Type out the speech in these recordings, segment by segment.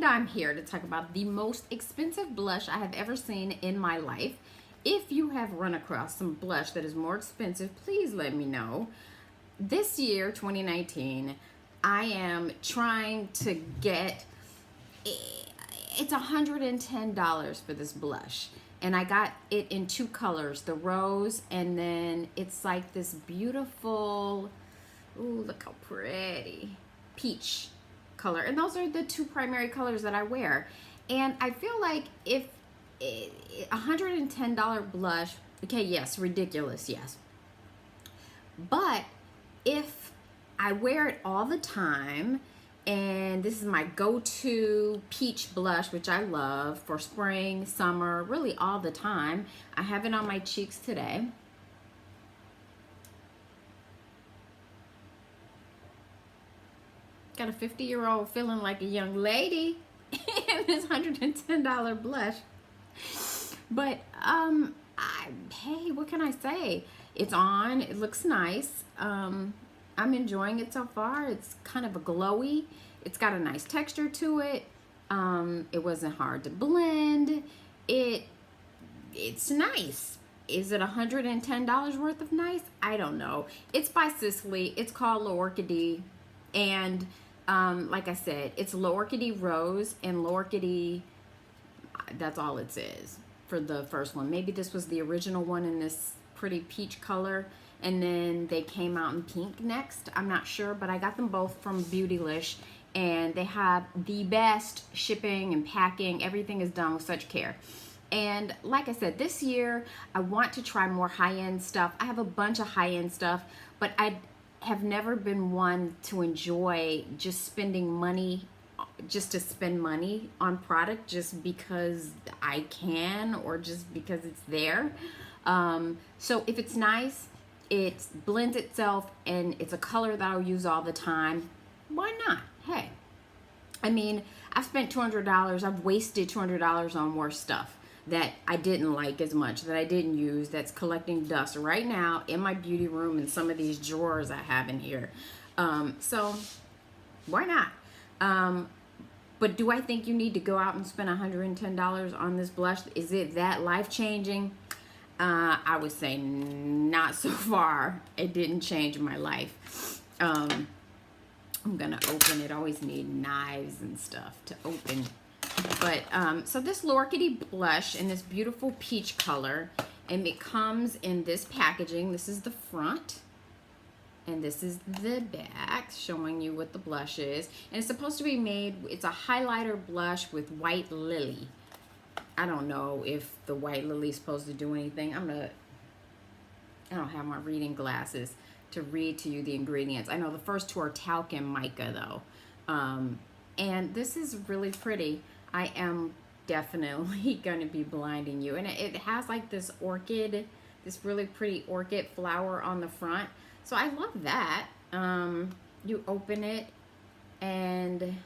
I'm here to talk about the most expensive blush I have ever seen in my life. If you have run across some blush that is more expensive, please let me know. This year, 2019, I am trying to get, it's $110 for this blush. And I got it in two colors, the rose, and then it's like this beautiful, ooh, look how pretty, peach color. And those are the two primary colors that I wear. And I feel like if $110 blush, okay, yes, ridiculous, yes. But if I wear it all the time, and this is my go-to peach blush, which I love for spring, summer, really all the time. I have it on my cheeks today. Got a 50-year-old feeling like a young lady in this $110 blush. But, hey, what can I say? It's on, it looks nice. I'm enjoying it so far. It's kind of a glowy. It's got a nice texture to it. It wasn't hard to blend. It's nice. Is it $110 worth of nice? I don't know. It's by Sisley. It's called L'Orchidee. And like I said, it's L'Orchidee Rose and L'Orchidee, that's all it says for the first one. Maybe this was the original one in this pretty peach color, and then they came out in pink next. I'm not sure, but I got them both from Beautylish, and they have the best shipping and packing. Everything is done with such care. And like I said, this year I want to try more high-end stuff. I have a bunch of high-end stuff, but I have never been one to enjoy just spending money just to spend money on product just because I can or just because it's there. So if it's nice, it blends itself, and it's a color that I'll use all the time, why not? Hey, I mean, I've spent $200. I've wasted $200 on worse stuff that I didn't like as much, that I didn't use, that's collecting dust right now in my beauty room and some of these drawers I have in here. So why not? But do I think you need to go out and spend $110 on this blush? Is it that life-changing? I would say not so far. It didn't change my life. I'm gonna open it. I always need knives and stuff to open. But so this L'Orchidee blush in this beautiful peach color, and it comes in this packaging. This is the front, and this is the back, showing you what the blush is. And it's supposed to be made, it's a highlighter blush with white lily. I don't know if the white lily is supposed to do anything. I don't have my reading glasses to read to you the ingredients. I know the first two are talc and mica though. And this is really pretty. I am definitely going to be blinding you. And it has like this orchid, this really pretty orchid flower on the front. So I love that. You open it and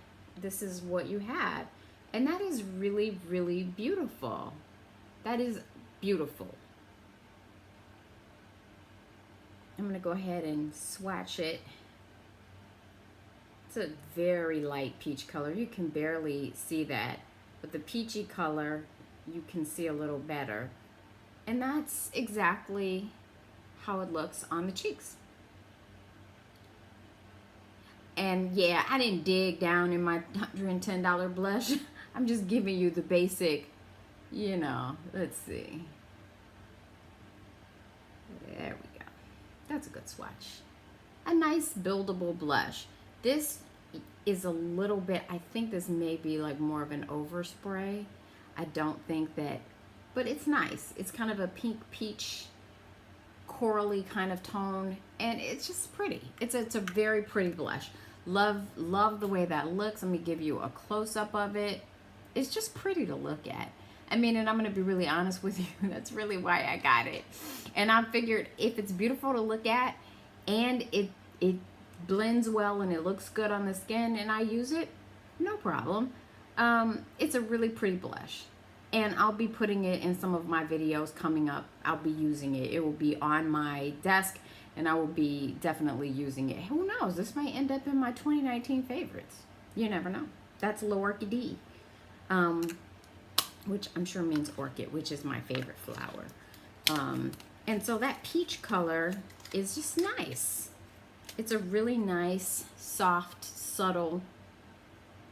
this is what you have. And that is really, really beautiful. That is beautiful. I'm going to go ahead and swatch it. It's a very light peach color. You can barely see that. But the peachy color, you can see a little better. And that's exactly how it looks on the cheeks. And yeah, I didn't dig down in my $110 blush. I'm just giving you the basic, you know, let's see. There we go. That's a good swatch. A nice buildable blush. This is a little bit, I think this may be like more of an overspray. I don't think that, but it's nice. It's kind of a pink peach, corally kind of tone, and it's just pretty. It's a very pretty blush. Love the way that looks. Let me give you a close-up of it. It's just pretty to look at. I mean, and I'm going to be really honest with you. That's really why I got it. And I figured if it's beautiful to look at and it blends well and it looks good on the skin and I use it, no problem. It's a really pretty blush. And I'll be putting it in some of my videos coming up. I'll be using it. It will be on my desk and I will be definitely using it. Who knows? This might end up in my 2019 favorites. You never know. That's L'Orchidee. which I'm sure means orchid, which is my favorite flower. And so that peach color is just nice. It's a really nice, soft, subtle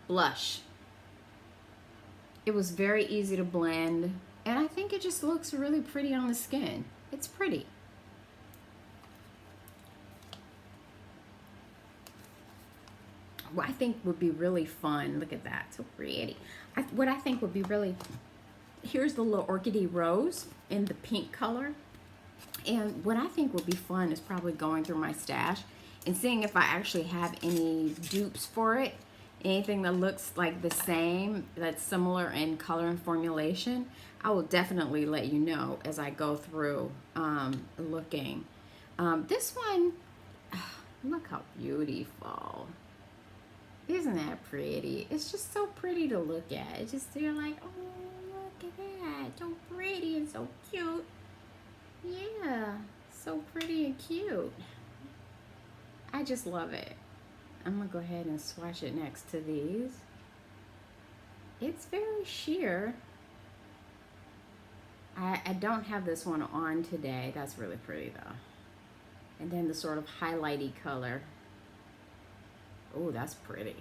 blush. It was very easy to blend, and I think it just looks really pretty on the skin. It's pretty. What I think would be really fun, look at that, so pretty. What I think would be really, here's the little orchidey rose in the pink color. And what I think would be fun is probably going through my stash and seeing if I actually have any dupes for it. Anything that looks like the same, that's similar in color and formulation. I will definitely let you know as I go through looking. This one, look how beautiful. Isn't that pretty? It's just so pretty to look at. It's just, you're like, oh, look at that. So pretty and so cute. Yeah, so pretty and cute. I just love it. I'm gonna go ahead and swatch it next to these. It's very sheer. I don't have this one on today. That's really pretty though. And then the sort of highlighty color. Oh, that's pretty.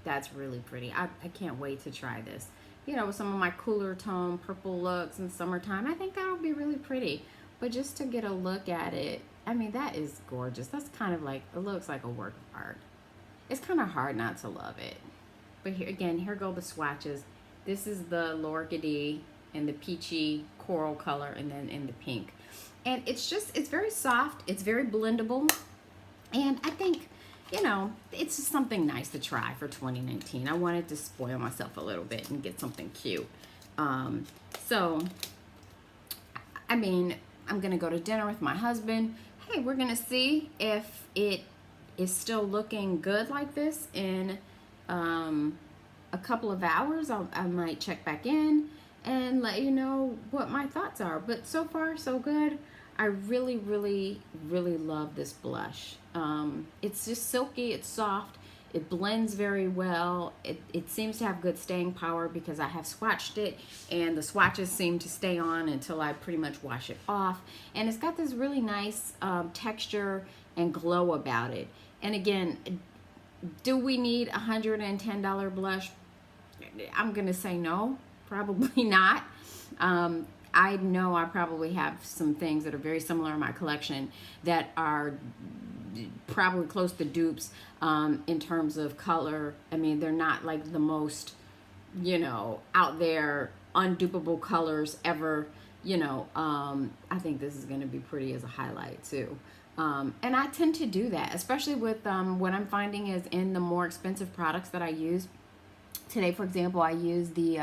That's really pretty. I can't wait to try this. You know, with some of my cooler tone purple looks in summertime, I think that'll be really pretty. But just to get a look at it, I mean, that is gorgeous. That's kind of like, it looks like a work of art. It's kind of hard not to love it. But here again, here go the swatches. This is the L'Orchidee in the peachy coral color, and then in the pink. And it's just, it's very soft. It's very blendable. And I think, you know, it's just something nice to try for 2019. I wanted to spoil myself a little bit and get something cute. So, I mean, I'm going to go to dinner with my husband. Hey, we're going to see if it is still looking good like this in a couple of hours. I might check back in and let you know what my thoughts are. But so far, so good. I really, really, really love this blush. It's just silky, it's soft, it blends very well. It seems to have good staying power because I have swatched it, and the swatches seem to stay on until I pretty much wash it off. And it's got this really nice texture and glow about it. And again, do we need a $110 blush? I'm gonna say no, probably not. I know I probably have some things that are very similar in my collection that are probably close to dupes in terms of color. I mean, they're not like the most, you know, out there, undupable colors ever, you know. I think this is going to be pretty as a highlight too. And I tend to do that, especially with what I'm finding is in the more expensive products that I use. Today, for example, I use the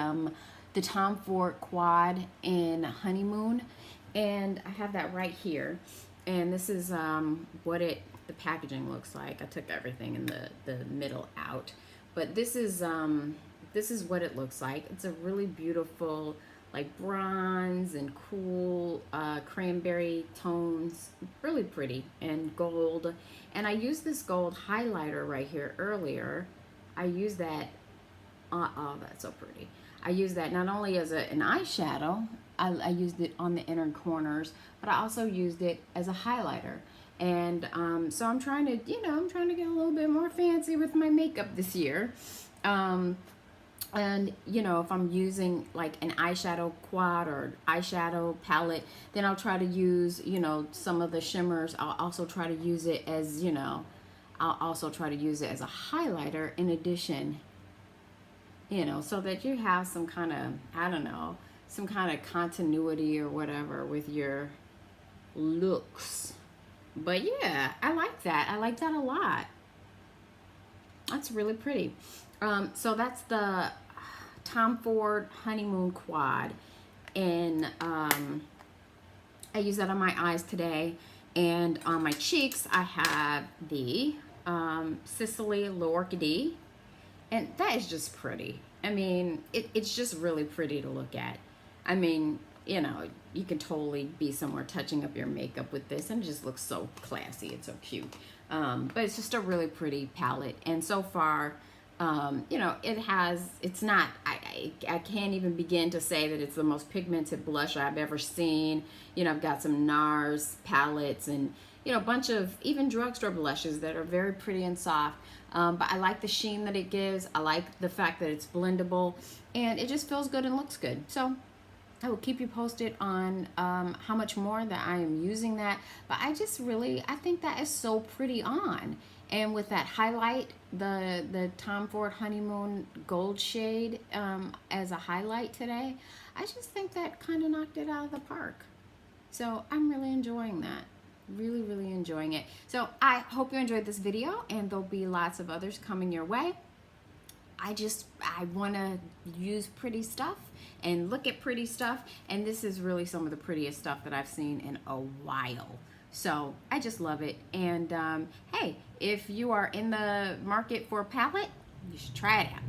Tom Ford Quad in Honeymoon, and I have that right here. And this is what the packaging looks like. I took everything in the middle out, but this is what it looks like. It's a really beautiful, like bronze and cool cranberry tones, really pretty, and gold. And I used this gold highlighter right here earlier. I used that. Oh, that's so pretty. I use that not only as an eyeshadow, I used it on the inner corners, but I also used it as a highlighter. And so I'm trying to, you know, I'm trying to get a little bit more fancy with my makeup this year. And, you know, if I'm using like an eyeshadow quad or eyeshadow palette, then I'll try to use, you know, some of the shimmers. I'll also try to use it as, you know, I'll also try to use it as a highlighter in addition, you know, so that you have some kind of, I don't know, some kind of continuity or whatever with your looks. But yeah, I like that. I like that a lot. That's really pretty. So that's the Tom Ford Honeymoon Quad. And I use that on my eyes today. And on my cheeks, I have the Sisley L'Orchidee. And that is just pretty. I mean, it's just really pretty to look at. I mean, you know, you can totally be somewhere touching up your makeup with this, and it just looks so classy. It's so cute. But it's just a really pretty palette. And so far, you know, it's not, I can't even begin to say that it's the most pigmented blush I've ever seen. You know, I've got some NARS palettes and, you know, a bunch of even drugstore blushes that are very pretty and soft. But I like the sheen that it gives. I like the fact that it's blendable, and it just feels good and looks good. So I will keep you posted on how much more that I am using that. But I think that is so pretty on. And with that highlight, the Tom Ford Honeymoon Gold shade as a highlight today, I just think that kind of knocked it out of the park. So I'm really enjoying that. Really, really enjoying it. So I hope you enjoyed this video, and there'll be lots of others coming your way. I want to use pretty stuff and look at pretty stuff, and this is really some of the prettiest stuff that I've seen in a while. So I just love it. And hey, if you are in the market for a palette, you should try it out.